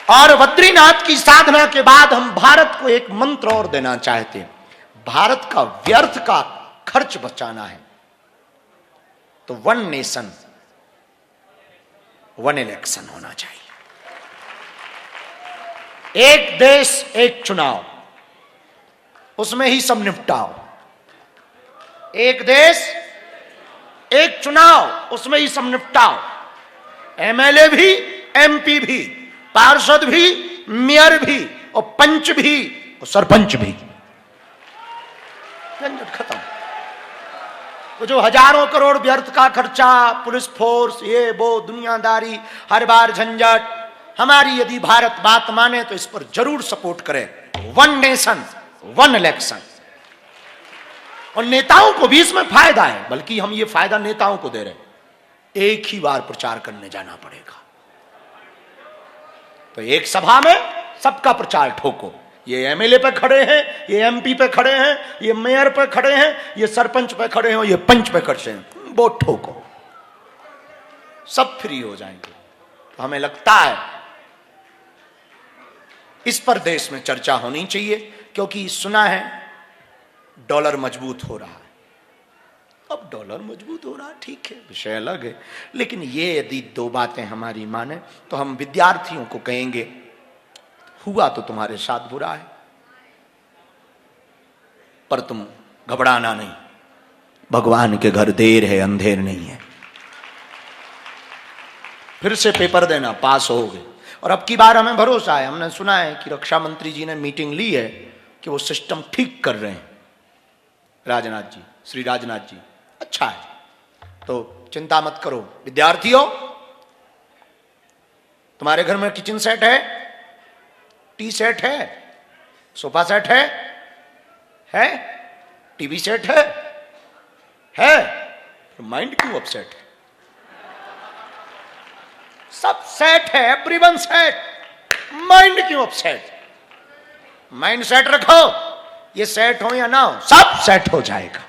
और बद्रीनाथ की साधना के बाद हम भारत को एक मंत्र और देना चाहते हैं। भारत का व्यर्थ का खर्च बचाना है तो 1 नेशन 1 इलेक्शन होना चाहिए। एक देश एक चुनाव, उसमें ही सब निपटाओ। एक देश एक चुनाव, उसमें ही सब निपटाओ। एमएलए भी, एमपी भी, पार्षद भी, मेयर भी, और पंच भी, और सरपंच भी। झंझट खत्म। तो जो हजारों करोड़ व्यर्थ का खर्चा, पुलिस फोर्स, ये वो दुनियादारी, हर बार झंझट, हमारी यदि भारत बात माने तो इस पर जरूर सपोर्ट करे। 1 नेशन 1 इलेक्शन। और नेताओं को भी इसमें फायदा है, बल्कि हम ये फायदा नेताओं को दे रहे हैं। एक ही बार प्रचार करने जाना पड़ेगा। तो एक सभा में सबका प्रचार ठोको। ये एमएलए पे खड़े हैं, ये एमपी पे खड़े हैं, ये मेयर पे खड़े हैं, ये सरपंच पे खड़े हैं, ये पंच पे खड़े हैं, वोट ठोको, सब फ्री हो जाएंगे। तो हमें लगता है इस पर देश में चर्चा होनी चाहिए, क्योंकि सुना है डॉलर मजबूत हो रहा है। अब डॉलर मजबूत हो रहा है, ठीक है, विषय अलग है, लेकिन ये यदि 2 बातें हमारी माने तो हम विद्यार्थियों को कहेंगे हुआ तो तुम्हारे साथ बुरा है, पर तुम घबराना नहीं, भगवान के घर देर है अंधेर नहीं है। फिर से पेपर देना, पास हो गए। और अब की बार हमें भरोसा है, हमने सुना है कि रक्षा मंत्री जी ने मीटिंग ली है कि वो सिस्टम ठीक कर रहे हैं। राजनाथ जी, श्री राजनाथ जी, अच्छा है, तो चिंता मत करो। विद्यार्थियों, तुम्हारे घर में किचन सेट है, टी सेट है, सोफा सेट है, टीवी सेट है, तो माइंड क्यों अपसेट है? सब सेट है, एवरीवन सेट, माइंड क्यों अपसेट? माइंड सेट रखो, ये सेट हो या ना हो, सब सेट हो जाएगा।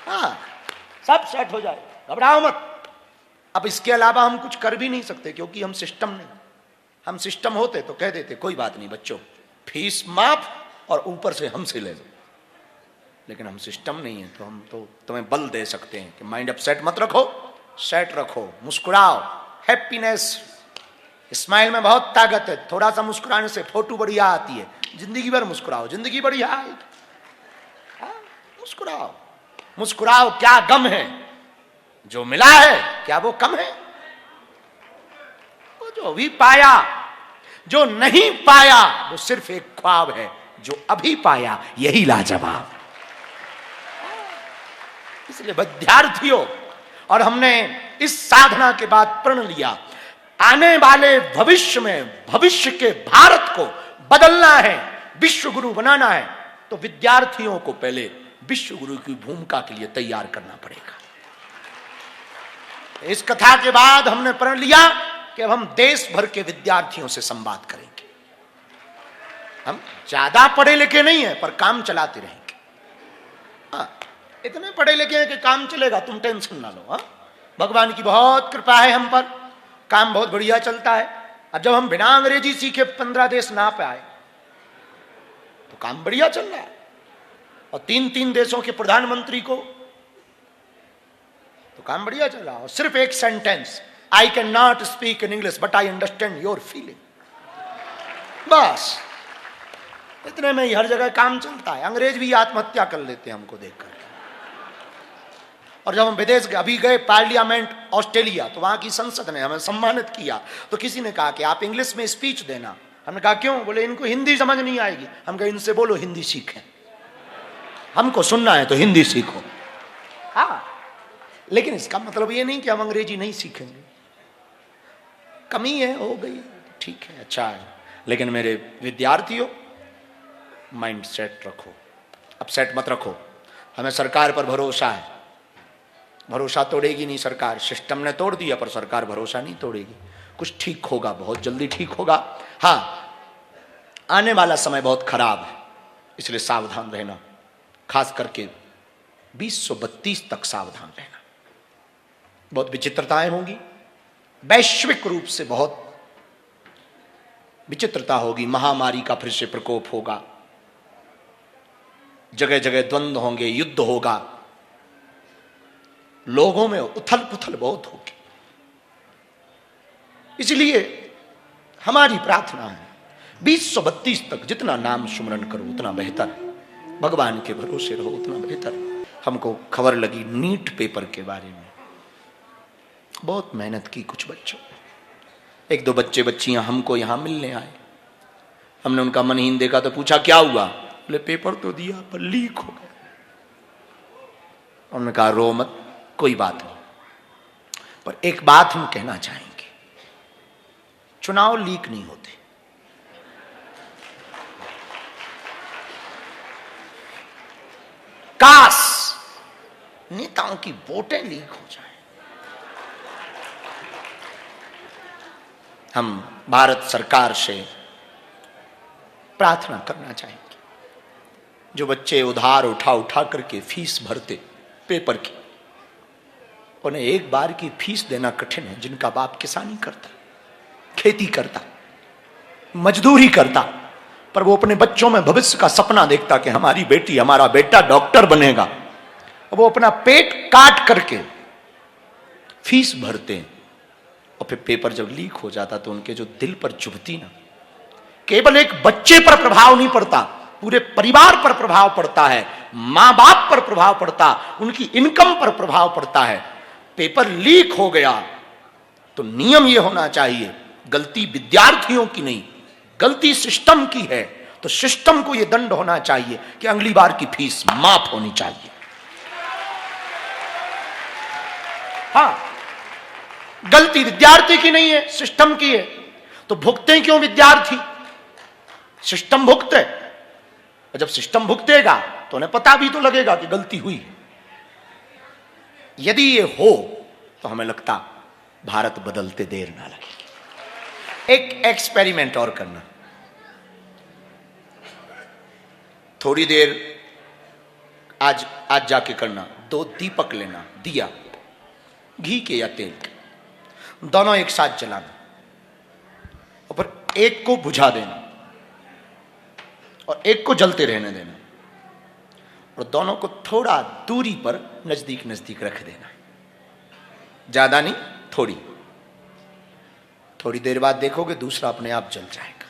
हाँ, सब सेट हो जाएगा, घबराओ मत। अब इसके अलावा हम कुछ कर भी नहीं सकते, क्योंकि हम सिस्टम नहीं। हम सिस्टम होते तो कह देते कोई बात नहीं बच्चों, फीस माफ और ऊपर से हमसे ले लो, लेकिन हम सिस्टम नहीं है, तो हम तो तुम्हें बल दे सकते हैं कि माइंड अपसेट मत रखो, सेट रखो, मुस्कुराओ। हैप्पीनेस, स्माइल में बहुत ताकत है। थोड़ा सा मुस्कुराने से फोटो बढ़िया आती है। जिंदगी भर मुस्कुराओ, जिंदगी बढ़िया आएगी। मुस्कुराओ, मुस्कुराओ। क्या गम है, जो मिला है क्या वो कम है? वो जो भी पाया, जो नहीं पाया वो सिर्फ एक ख्वाब है, जो अभी पाया यही लाजवाब। इसलिए विद्यार्थियों, और हमने इस साधना के बाद प्रण लिया, आने वाले भविष्य में भविष्य के भारत को बदलना है, विश्व गुरु बनाना है, तो विद्यार्थियों को पहले विश्व गुरु की भूमिका के लिए तैयार करना पड़ेगा। इस कथा के बाद हमने प्रण लिया कि अब हम देश भर के विद्यार्थियों से संवाद करेंगे। हम ज्यादा पढ़े लिखे नहीं है, पर काम चलाते रहेंगे। हाँ, इतने पढ़े लिखे हैं कि काम चलेगा, तुम टेंशन ना लो। हाँ, भगवान की बहुत कृपा है हम पर, काम बहुत बढ़िया चलता है। अब जब हम बिना अंग्रेजी सीखे 15 देश ना पे आए तो काम बढ़िया चल रहा है। और 3-3 देशों के प्रधानमंत्री को, तो काम बढ़िया चल रहा है। और सिर्फ एक sentence, I can not speak in English but I understand your feeling, बस इतने में ही हर जगह काम चलता है। अंग्रेज भी आत्महत्या कर लेते हैं हमको देखकर। और जब हम विदेश गए, अभी गए पार्लियामेंट ऑस्ट्रेलिया, तो वहां की संसद ने हमें सम्मानित किया, तो किसी ने कहा कि आप इंग्लिश में स्पीच देना। हमने कहा क्यों? बोले इनको हिंदी समझ नहीं आएगी। हम कहे इनसे बोलो हिंदी सीखें, हमको सुनना है तो हिंदी सीखो। हाँ, लेकिन इसका मतलब ये नहीं कि हम अंग्रेजी नहीं सीखेंगे। कमी है, हो गई, ठीक है, अच्छा है, लेकिन मेरे विद्यार्थियों माइंड सेट रखो, अपसेट मत रखो। हमें सरकार पर भरोसा है, भरोसा तोड़ेगी नहीं सरकार। सिस्टम ने तोड़ दिया पर सरकार भरोसा नहीं तोड़ेगी। कुछ ठीक होगा, बहुत जल्दी ठीक होगा। हाँ, आने वाला समय बहुत खराब है, इसलिए सावधान रहना, खास करके 2032 तक सावधान रहना। बहुत विचित्रताएं होंगी, वैश्विक रूप से बहुत विचित्रता होगी, महामारी का फिर से प्रकोप होगा, जगह जगह द्वंद्व होंगे, युद्ध होगा, लोगों में उथल पुथल बहुत होगी। इसलिए हमारी प्रार्थना है 2032 तक जितना नाम सुमरन करो उतना बेहतर, भगवान के भरोसे रहो उतना बेहतर। हमको खबर लगी नीट पेपर के बारे में, बहुत मेहनत की कुछ बच्चों, एक दो बच्चे बच्चियां हमको यहां मिलने आए, हमने उनका मनहीन देखा तो पूछा क्या हुआ, बोले पेपर तो दिया पर लीक हो गया। उन्होंने कहा रो मत, कोई बात नहीं, पर एक बात हम कहना चाहेंगे, चुनाव लीक नहीं होते। काश नेताओं की वोटें लीक हो जाएं। हम भारत सरकार से प्रार्थना करना चाहेंगे, जो बच्चे उधार उठा उठा करके फीस भरते पेपर की, उन्हें एक बार की फीस देना कठिन है। जिनका बाप किसानी करता, खेती करता, मजदूरी करता, पर वो अपने बच्चों में भविष्य का सपना देखता कि हमारी बेटी हमारा बेटा डॉक्टर बनेगा, वो अपना पेट काट करके फीस भरते हैं, और फिर पेपर जब लीक हो जाता तो उनके जो दिल पर चुभती ना, केवल एक बच्चे पर प्रभाव नहीं पड़ता, पूरे परिवार पर प्रभाव पड़ता है, मां बाप पर प्रभाव पड़ता, उनकी इनकम पर प्रभाव पड़ता है। पेपर लीक हो गया तो नियम यह होना चाहिए, गलती विद्यार्थियों की नहीं, गलती सिस्टम की है, तो सिस्टम को यह दंड होना चाहिए कि अगली बार की फीस माफ होनी चाहिए। हाँ, गलती विद्यार्थी की नहीं है, सिस्टम की है, तो भुगते क्यों विद्यार्थी? सिस्टम भुगते, और जब सिस्टम भुगतेगा तो उन्हें पता भी तो लगेगा कि गलती हुई। यदि ये हो तो हमें लगता भारत बदलते देर ना लगेगी। एक एक्सपेरिमेंट और करना, थोड़ी देर आज जाके करना, 2 दीपक लेना, दिया घी के या तेल के, दोनों एक साथ जलाना, और फिर एक को बुझा देना और एक को जलते रहने देना, और दोनों को थोड़ा दूरी पर नजदीक नजदीक रख देना, ज्यादा नहीं, थोड़ी। थोड़ी देर बाद देखोगे दूसरा अपने आप जल जाएगा।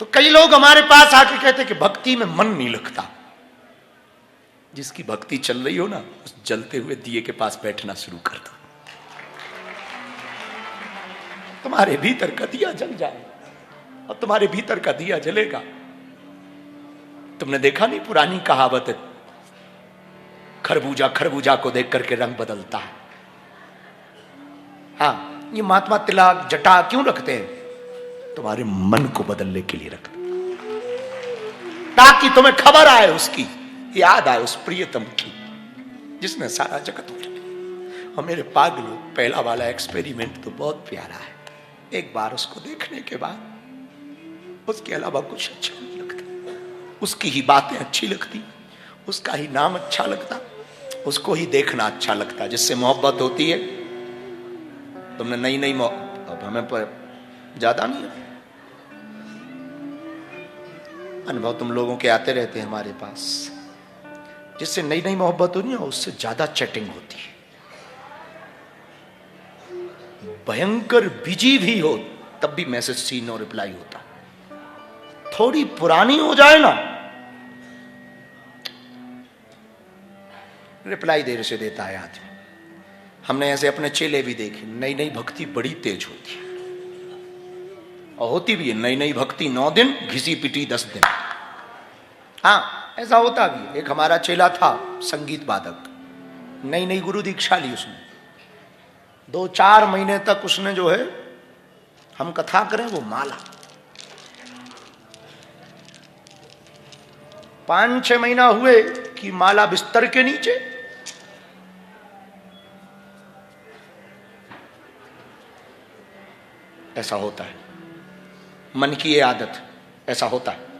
तो कई लोग हमारे पास आके कहते कि भक्ति में मन नहीं लगता। जिसकी भक्ति चल रही हो ना, उस जलते हुए दिए के पास बैठना शुरू कर दो, तुम्हारे भीतर का दिया जल जाए, और तुम्हारे भीतर का दिया जलेगा। तुमने देखा नहीं पुरानी कहावत है, खरबूजा खरबूजा को देख करके रंग बदलता है। हाँ, ये महात्मा तिलक जटा क्यों रखते हैं? तुम्हारे मन को बदलने के लिए रखते, ताकि तुम्हें खबर आए उसकी, याद आए उस प्रियतम की जिसने सारा जगत उठ लिया। और मेरे पागलों, पहला वाला एक्सपेरिमेंट तो बहुत प्यारा है, एक बार उसको देखने के बाद उसके अलावा कुछ अच्छा नहीं लगता, उसकी ही बातें अच्छी लगती, उसका ही नाम अच्छा लगता, उसको ही देखना अच्छा लगता। जिससे मोहब्बत होती है, तुमने नई नई, अब हमें पर ज्यादा नहीं है अनुभव, तुम लोगों के आते रहते हैं हमारे पास, जिससे नई नई मोहब्बत होनी है उससे ज्यादा चैटिंग होती है। भयंकर बिजी भी हो तब भी मैसेज सीन और रिप्लाई होता। थोड़ी पुरानी हो जाए ना, रिप्लाई देर से देता है आदमी। हमने ऐसे अपने चेले भी देखे, नई नई भक्ति बड़ी तेज होती है, और होती भी है नई नई भक्ति 9 दिन, घिसी पिटी 10 दिन। हाँ, ऐसा होता भी। एक हमारा चेला था संगीत वादक, नई नई गुरु दीक्षा ली उसने, 2-4 महीने तक उसने जो है, हम कथा करें वो माला, 5-6 महीना हुए कि माला बिस्तर के नीचे, ऐसा होता है। मन की ये आदत, ऐसा होता है।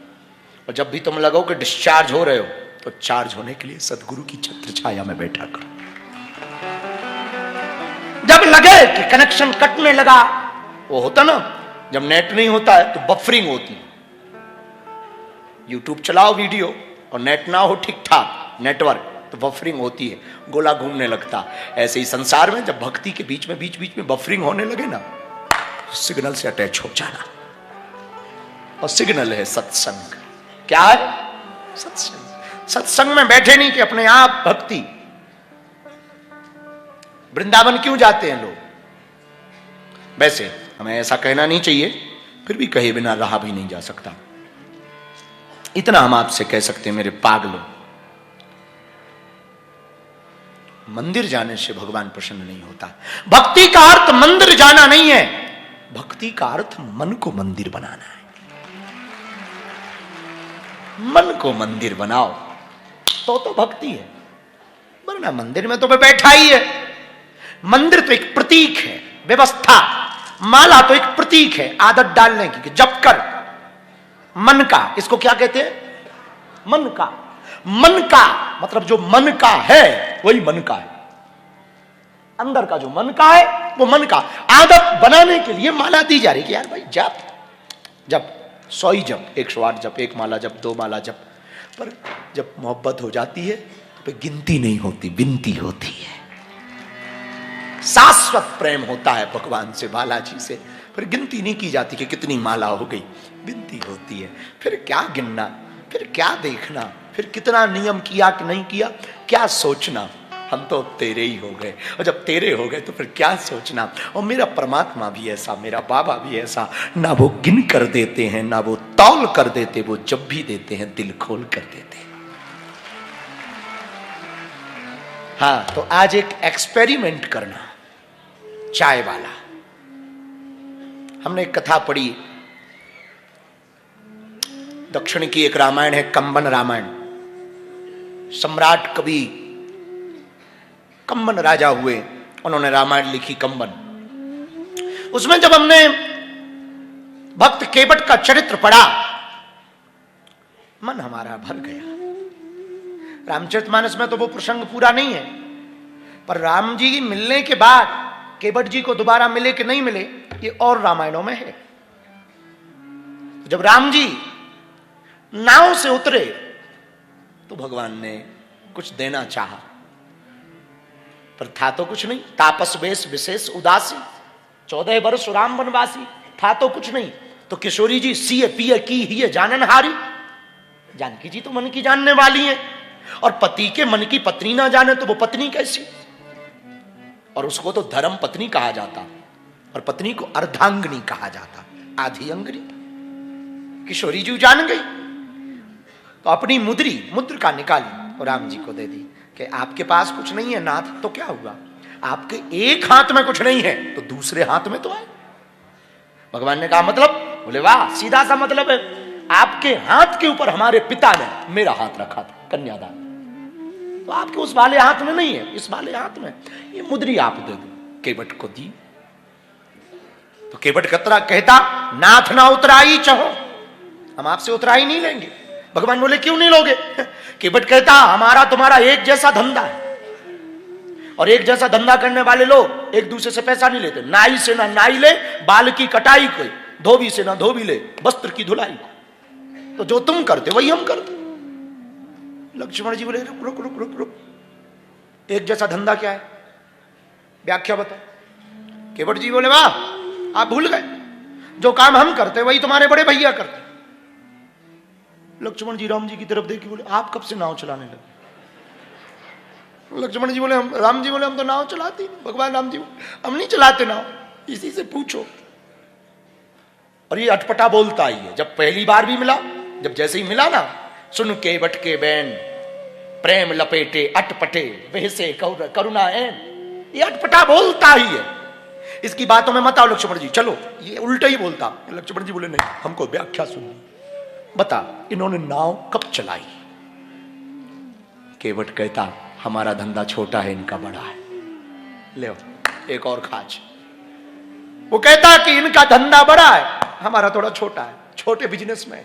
और जब भी तुम लगो कि डिस्चार्ज हो रहे हो, तो चार्ज होने के लिए सदगुरु की छत्र छाया में बैठा करो। कि कनेक्शन कटने लगा। वो होता ना जब नेट नहीं होता है तो बफरिंग होती है। यूट्यूब चलाओ वीडियो और नेट ना हो ठीक ठाक नेटवर्क तो बफरिंग होती है, गोला घूमने लगता। ऐसे ही संसार में जब भक्ति के बीच में बफरिंग होने लगे ना, सिग्नल से अटैच हो जाना। और सिग्नल है सत्संग। क्या है? सत्संग। सत्संग में बैठे नहीं कि अपने आप भक्ति। वृंदावन क्यों जाते हैं लोग? वैसे हमें ऐसा कहना नहीं चाहिए, फिर भी कहे बिना रहा भी नहीं जा सकता। इतना हम आपसे कह सकते हैं मेरे पागलों, मंदिर जाने से भगवान प्रसन्न नहीं होता। भक्ति का अर्थ मंदिर जाना नहीं है, भक्ति का अर्थ मन को मंदिर बनाना है। मन को मंदिर बनाओ तो भक्ति है, वरना मंदिर में तो मैं बैठा ही है। मंदिर तो एक प्रतीक है, व्यवस्था। माला तो एक प्रतीक है आदत डालने की, जप कर मन का। इसको क्या कहते हैं? मन का। मन का मतलब जो मन का है वही मन का है। अंदर का जो मन का है वो मन का। आदत बनाने के लिए माला दी जा रही कि यार भाई जप जप 100 ही जप, 108 जप, 1 माला जप, 2 माला जप। पर जब मोहब्बत हो जाती है तो गिनती नहीं होती, विनती होती है। शाश्वत प्रेम होता है भगवान से, बालाजी से, फिर गिनती नहीं की जाती कि कितनी माला हो गई, विनती होती है। फिर क्या गिनना, फिर क्या देखना, फिर कितना नियम किया कि नहीं किया, क्या सोचना। हम तो तेरे ही हो गए, और जब तेरे हो गए तो फिर क्या सोचना। और मेरा परमात्मा भी ऐसा, मेरा बाबा भी ऐसा, ना वो गिन कर देते हैं ना वो तौल कर देते, वो जब भी देते हैं दिल खोल कर देते हैं। हाँ, तो आज एक एक्सपेरिमेंट करना, चाय वाला। हमने एक कथा पढ़ी, दक्षिण की एक रामायण है कंबन रामायण। सम्राट कवि कंबन राजा हुए, उन्होंने रामायण लिखी कंबन। उसमें जब हमने भक्त केवट का चरित्र पढ़ा, मन हमारा भर गया। रामचरितमानस में तो वो प्रसंग पूरा नहीं है, पर राम जी मिलने के बाद केवट जी को दोबारा मिले कि नहीं मिले, ये और रामायणों में है। जब राम जी नाव से उतरे तो भगवान ने कुछ देना चाहा, पर था तो कुछ नहीं। तापस वेश विशेष उदासी, 14 वर्ष राम वनवासी, था तो कुछ नहीं। तो किशोरी जी सीए पिए की ही जानन हारी। जानकी जी तो मन की जानने वाली हैं, और पति के मन की पत्नी ना जाने तो वो पत्नी कैसी। और उसको तो धर्म पत्नी कहा जाता, और पत्नी को अर्धांगिनी कहा जाता, आधी अंगनी। किशोरी जी जान गई तो अपनी मुद्र का निकाली और राम जी को दे दी कि आपके पास कुछ नहीं है नाथ, तो क्या हुआ, आपके एक हाथ में कुछ नहीं है तो दूसरे हाथ में तो है। भगवान ने कहा मतलब? बोले वाह, सीधा सा मतलब है। आपके हाथ के ऊपर हमारे पिता ने मेरा हाथ रखा था कन्यादान, तो आपके उस वाले हाथ में नहीं है, इस वाले हाथ में। ये मुद्री आप दे दो। केवट को दी तो केवट कतरा कहता, नाथ ना उतराई चाहो, हम आपसे उतराई नहीं लेंगे। भगवान बोले क्यों नहीं लोगे? केवट कहता, हमारा तुम्हारा एक जैसा धंधा है, और एक जैसा धंधा करने वाले लोग एक दूसरे से पैसा नहीं लेते। नाई से ना नाई ले, बाल की कटाई को, धोबी से ना धोबी ले, वस्त्र की धुलाई को। तो जो तुम करते वही हम करते। लक्ष्मण जी बोले रुक रुक रुक रुक रुक, एक जैसा धंधा क्या है, व्याख्या बता। केवट जी बोले वाह, आप भूल गए, जो काम हम करते वही तुम्हारे बड़े भैया करते। लक्ष्मण जी राम जी की तरफ देखी, बोले आप कब से नाव चलाने लगे? लक्ष्मण जी बोले राम जी बोले हम तो नाव चलाते नहीं। भगवान राम जी हम नहीं चलाते नाव, इसी से पूछो। और ये अटपटा बोलता ही है। जब पहली बार भी मिला, जब जैसे ही मिला ना, सुन के बट के बैन प्रेम लपेटे अटपटे वैसे करुणा एन, ये अटपटा बोलता ही है। इसकी बातों में मत आओ लक्ष्मण जी, चलो, ये उल्टा ही बोलता। लक्ष्मण जी बोले नहीं, हमको व्याख्या सुननी। बता इन्होंने नाव कब चलाई? केवट कहता हमारा धंधा छोटा है, इनका बड़ा है। ले एक और खाच। वो कहता कि इनका धंधा बड़ा है, हमारा थोड़ा छोटा है, छोटे बिजनेस में,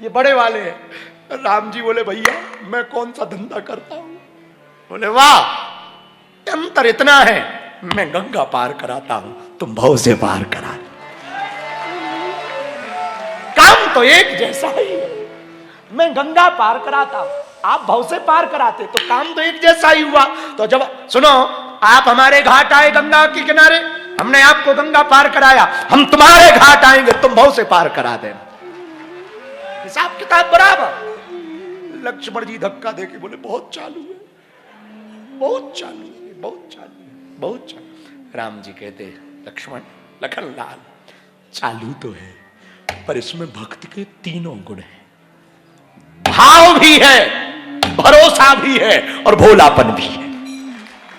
ये बड़े वाले हैं। राम जी बोले भैया मैं कौन सा धंधा करता हूं? बोले वाह, अंतर इतना है मैं गंगा पार कराता हूं, तुम भव से पार करा। काम तो एक जैसा ही है। मैं गंगा पार कराता हूं, आप भव से पार कराते, तो काम तो एक जैसा ही हुआ। तो जब सुनो, आप हमारे घाट आए गंगा के किनारे, हमने आपको गंगा पार कराया, हम तुम्हारे घाट आएंगे, तुम भव से पार करा देना। हिसाब किताब बराबर। लक्ष्मण जी धक्का देके बोले बहुत चालू है, बहुत चालू है, बहुत चालू है, बहुत चालू। राम जी कहते लक्ष्मण, लखन लाल, चालू तो है पर इसमें भक्ति के तीनों गुण हैं, भाव भी है, भरोसा भी है और भोलापन भी है।